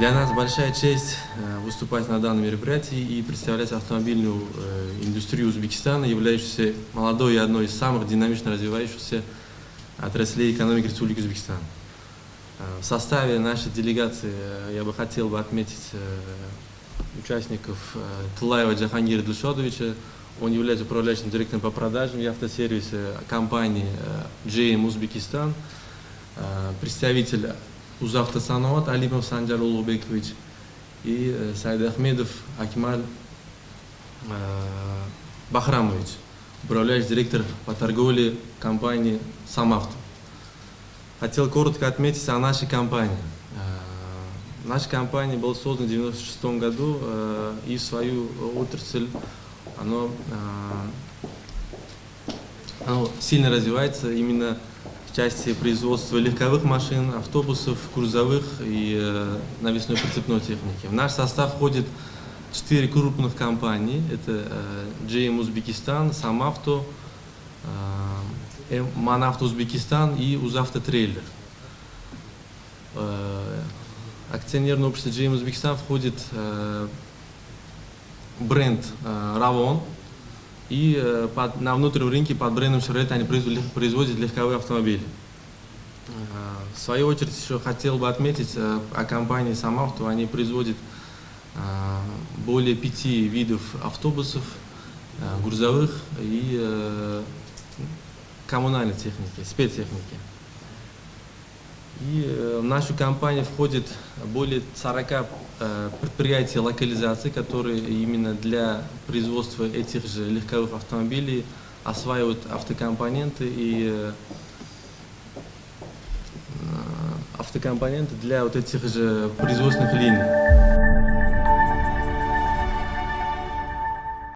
Для нас большая честь выступать на данном мероприятии и представлять автомобильную индустрию Узбекистана, являющуюся молодой и одной из самых динамично развивающихся отраслей экономики Республики Узбекистан. В составе нашей делегации я бы хотел отметить участников Тылаева Джахангира Дильшодовича. Он является управляющим директором по продажам и автосервисе компании JM Узбекистан, представитель Узавтосанат Алимов Санджар Улубекович и Сайдахмедов Акималь Бахрамович, управляющий директор по торговле компании Самавто. Хотел коротко отметить о нашей компании. Наша компания была создана в 1996 году, и свою отрасль оно сильно развивается именно в части производства легковых машин, автобусов, грузовых и навесной прицепной техники. В наш состав входит 4 крупных компании. Это JM Узбекистан, Самавто, Манавто Узбекистан и Узавтотрейлер. Акционерное общество JM Узбекистан входит бренд Равон, и на внутреннем рынке под брендом Chevrolet они производят легковые автомобили. В свою очередь еще хотел бы отметить о компании Самавто. Они производят более 5 видов автобусов, грузовых и коммунальной техники, спецтехники. И в нашу компанию входит более 40 предприятий локализации, которые именно для производства этих же легковых автомобилей осваивают автокомпоненты для вот этих же производственных линий.